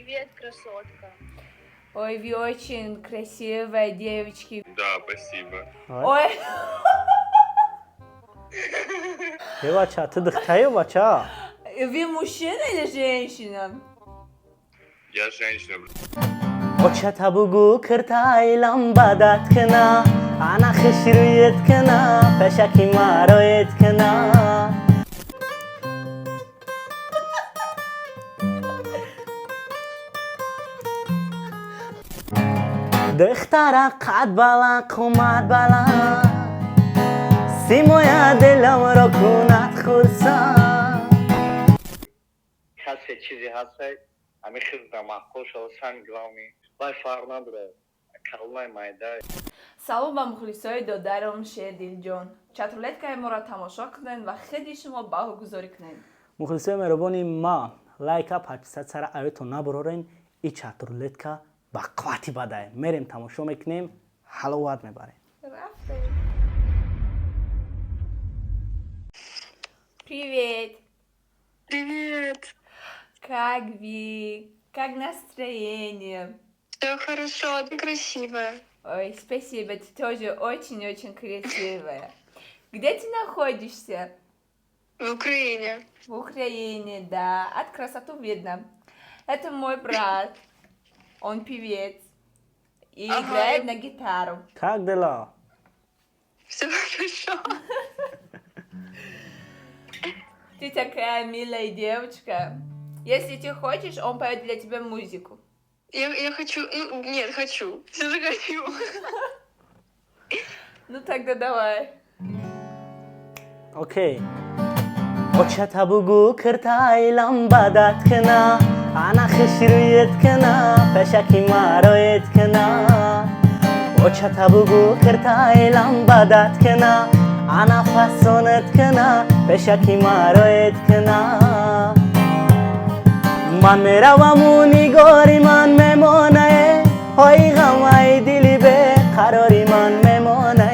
Привет, красотка. Ой, вы очень красивая девочки. Да, спасибо. Ой, بچه تو دختری بچه вы мужчина или женщина? Я женщина. بچه تبوگو کرتایلم بدت کنا انا خشرویت کنا پشکی مارویت کنا دختره قد بلند قومت بلند سیموی دلم رو کند خورسان هستی چیزی هستی امی خیلی دماغ شو سن گلامی لای فرق نداره کلای مایده салом ба мухлисои додарон шердилҷон. Чатрулеткаи моро тамошо кунед ва хеди шумо баҳогузорӣ кунед. مخلصای مهربانی ما لایک اپ 800 سر ایتون نبرورین ای چترلتکا با قوتی بده میریم تماشا میکنیم حلاوت میبریم Привет! Привет. Как вы? Как настроение? Все хорошо, ты красивая. Ой, спасибо, ты тоже очень-очень красивая. Где ты находишься? В Украине. В Украине, да. От красоту видно. Это мой брат. Он певец. И Ага. играет на гитару. как дела Все хорошо. Ты такая милая девочка. Если ты хочешь, он поет для тебя музыку. Я хочу... Ну, нет, хочу. Все же хочу. Ну тогда давай. اوکی بچه تبوگو کرتایلم بدت کنا انا خشرویت کنا پشکی مارویت کنا بچه تبوگو کرتایلم بدت کنا انا فسونت کنا پشکی مارویت کنا من میروم و نگاری من میمانه های غمای دلی به قراری من میمانه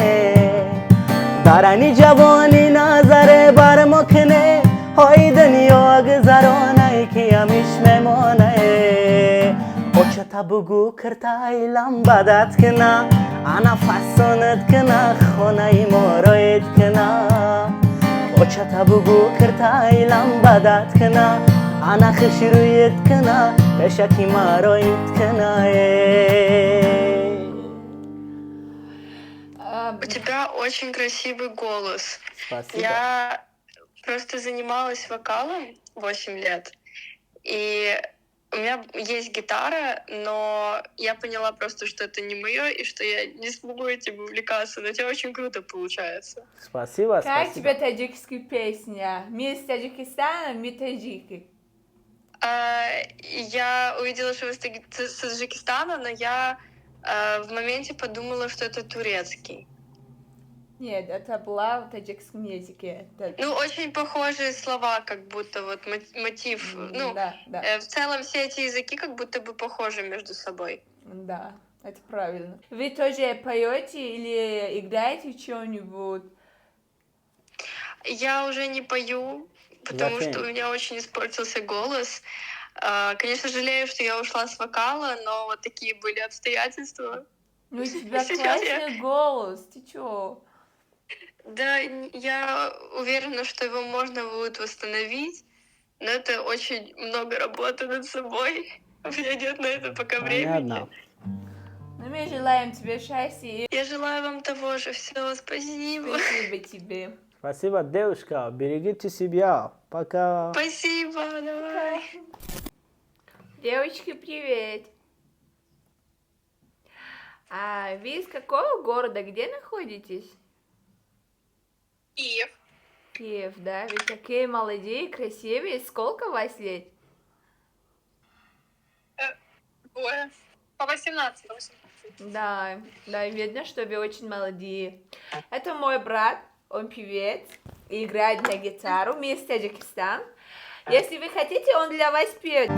درانی جوانی نظر بر مکنه های دنیا گذرانه که همیش میمانه بچه تبوگو کرتایلم بدت کنا انا فسونت کنا خونه مارویت کنا بچه تبوگو کرتایلم بدت کنا انا خشرویت کنا پشکی مارویت کنا У тебя очень красивый голос. спасибо Я просто занималась вокалом 8 лет. И у меня есть гитара, но я поняла просто, что это не мое, и что я не смогу этим увлекаться. Но у тебя очень круто получается. спасибо Как тебе спасибо таджикская песня? Мы из Таджикистана, мы таджики. Я увидела, что вы с Таджикистана, но я в моменте подумала, что это турецкий. Нет, это была в таджикском языке. Ну, очень похожие слова, как будто вот мотив. Ну, да, да, в целом все эти языки как будто бы похожи между собой. да, это правильно. Вы тоже поете или играете что-нибудь? Я уже не пою, потому Зачем? что у меня очень испортился голос. Конечно, жалею, что я ушла с вокала, но вот такие были обстоятельства. Ну, у тебя Сейчас я- классный голос, ты чё? Да, я уверена, что его можно будет восстановить, но это очень много работы над собой. У меня нет на это пока времени. понятно Ну, мы желаем тебе счастья и Я желаю вам того же. Все, спасибо. спасибо тебе. спасибо девушка берегите себя пока Спасибо, давай. Девочки, привет. А вы из какого города? Где находитесь? Киев. Киев, да? Вы такие молодые, красивые. Сколько вас лет? Ой, по 18. Да, да, видно, что вы очень молодые. Это мой брат, он певец, и играет на гитару. Мы из Таджикистана. Если вы хотите, он для вас пьет.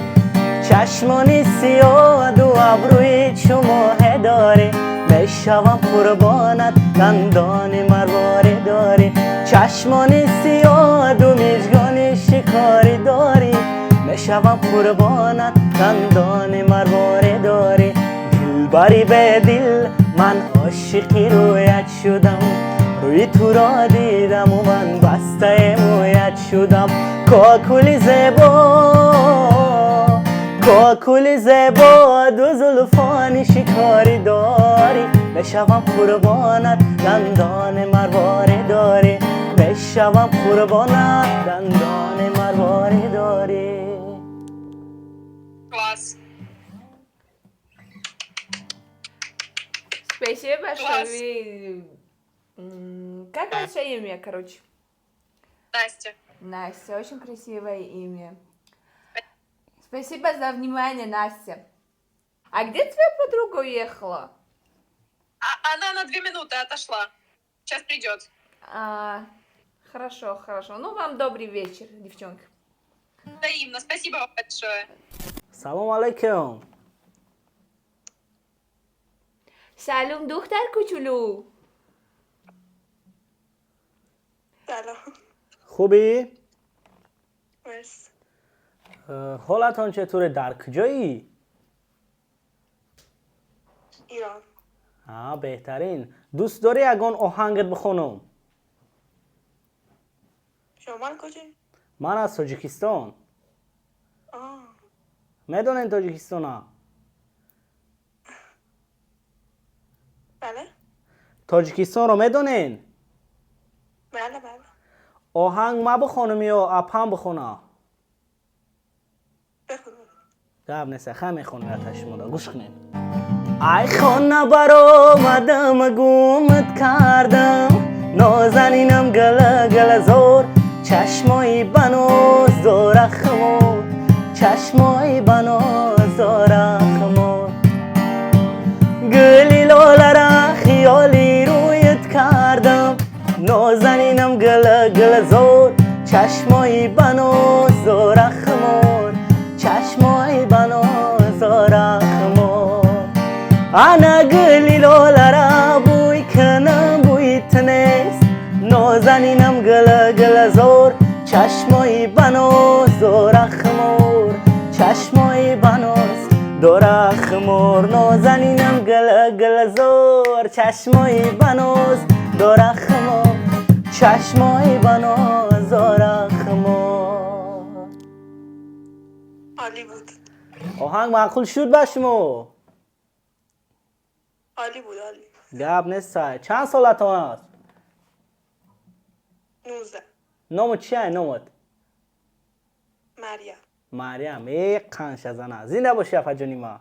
چشمانی سیاه و ابروی چماه داری بشوم قربانت دندان مرواره داری چشمانی سیاه و میزگانی شکاری داری بشوم قربانت دندان مرواره داری دلبری به دل من عاشقی رویت شدم روی تو را دیدم و من بسته مویت شدم کاکل زیبا دو زلفانی شکاری داری بشوم قربانت دندان مرواره داری بشوم قربانت دندان مرواره داری. Класс. Спасибо, что Класс. вы... Как ваше имя, короче? Настя. Настя, очень красивое имя. Спасибо за внимание, Настя. А где твоя подруга уехала? Она на 2 минуты отошла. Сейчас придет. Хорошо. Ну, вам добрый вечер, девчонки. Взаимно. Спасибо вам большое. سلام علیکم. سلام دختر کوچولو. سلام. خوبی؟ مرسی. حالتان چطوره؟ در کجایی؟ ایران. بهترین. دوست داری اگان آهنگت بخونم؟ شما کجایی؟ من از تاجیکستان. میدونین تاجیکستان ها؟ بله. تاجیکستان رو میدونین؟ بله. آهنگ ما بخونم یا اپم بخونه؟ بخونم. دب نیست خیلی میخونم یا تشمودا گوش کنین. ای خانه برآمدم گومت کردم نازنینم گله زور چشمای بناز داره خمور چشمای بناز داره خمور گلی لاله را خیالی رویت کردم نازنینم گله زور چشمای بناز داره خمور چشمای بناز داره خمور انا گلی لاله را بوی کنم بوی تنیست نازنینم گله زور چشمای بناز داره خمور چشمای بناز داره خمور نازنینم گله زور چشمای بناز داره خمور چشمای بناز داره خمور. عالی بود. آهنگ معقول شد به شما؟ عالی بود. گپ نیست. چند سالتان است؟ 19. نامت چیه نامت؟ مریم. یک قنش زنه. زنده باشی افجانی ما.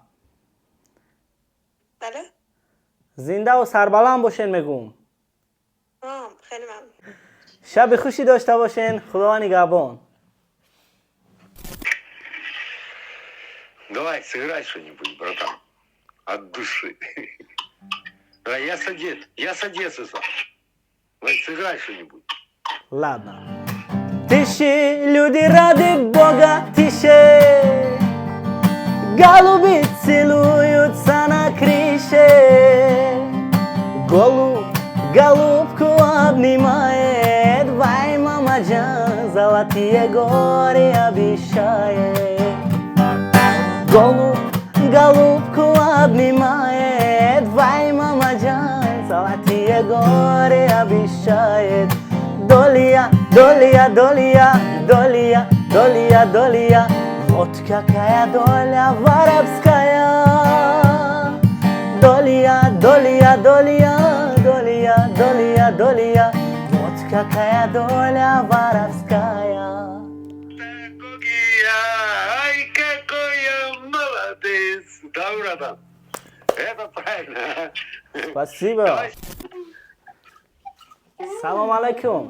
بله. زنده و سربلند باشین میگم. خیلی ممنون. شب خوشی داشته باشین. خدا نگهبان. Давай, сыграй что-нибудь, братан. От души. Да, я с Одессы сам. Давай, сыграй что-нибудь. Ладно. Тише, люди ради Бога, тише. Голуби целуются на крыше. Голубку обнимает. Вай, мама Джан, золотые горы обещает. Голубку обнимает. Вай, мама Джан, золотые горы обещает. Долия, вот какая доля воровская. Долия, вот какая доля воровская. Ай, какой я молодец. Да, братан? Это правильно. Спасибо. Салам алейкум.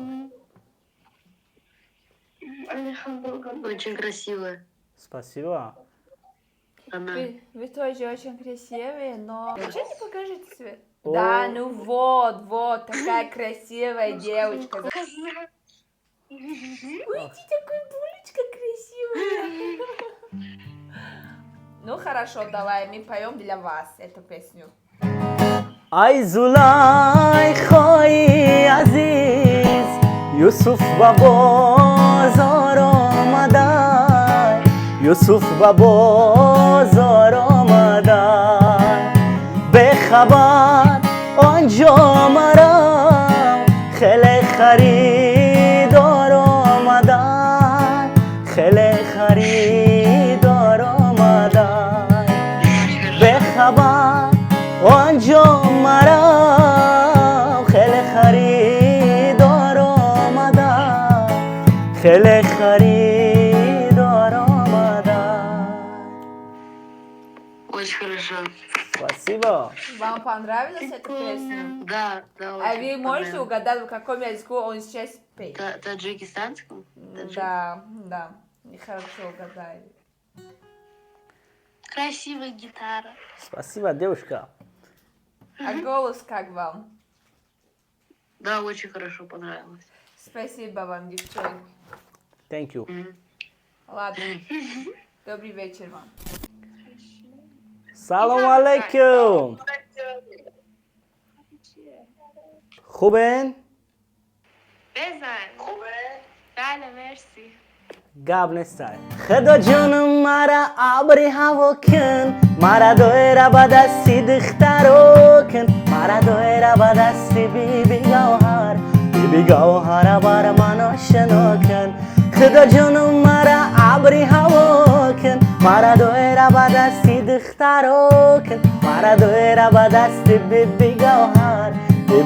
Очень красивая. Спасибо. Она. Вы тоже очень красивые, но... Почему не покажете свет? Да, ну вот, такая красивая девочка. Ой, такая булочка красивая. Ну хорошо, давай, мы поем для вас эту песню. ای زلیخای عزیز یوسف با بازار آمده یوسف و بازار آمدن به خبر آنجا مرا خیلی خریدار آمدن خیلی خریدار آمدن به خبر آنجا مرا خیلی خریدار آمدن خیلی خریدار آمدن. Очень хорошо. Спасибо. Вам понравилась эта песня? Да, да, А очень вы можете понравилось. угадать, в каком языке он сейчас пеет? Таджикистанском? Да, да, хорошо угадали. Красивая гитара. Спасибо, девушка. А голос как вам? Да, очень хорошо понравилось. Спасибо вам, девчонки. Thank you. Ладно, добрый вечер вам. سلام علیکم. خوبین؟ بزن. بله مرسی. گاب نیستای. خدا جونم مرا ابری هوا کن مرا دویره با دستی دخترو کن مرا دویره با دستی بی گوهر بی گوهر بر من آشنا کن خدا جونم مرا ابری هوا کن مرا دویره با دستی دخترو کن مرا دویره با دستی بی گوهر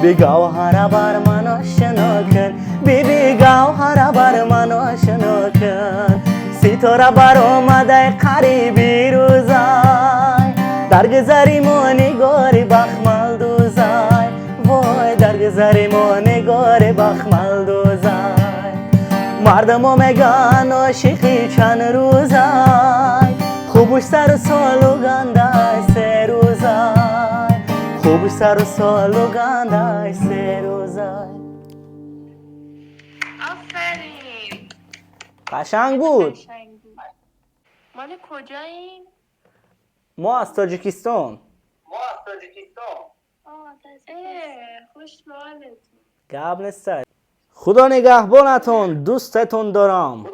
بی گوهر بر من آشنا کن بی گوهر بر من آشنا کن ستاره بر آمده قریبی روزای در گذری ما نگاری بخمل دوزای وای در گذری ما نگاری بخمل دوزای مردم ها میگن عاشقی چند روزای خوبش سر و سال و گنده سه روزای خوبش سر و سال و گنده سه روزای. آفرین. قشنگ بود. مال کجایین؟ ما از تاجیکستان. خوش به حالتون. گاب نیست. خدا نگهبانتون دوستتون دارم.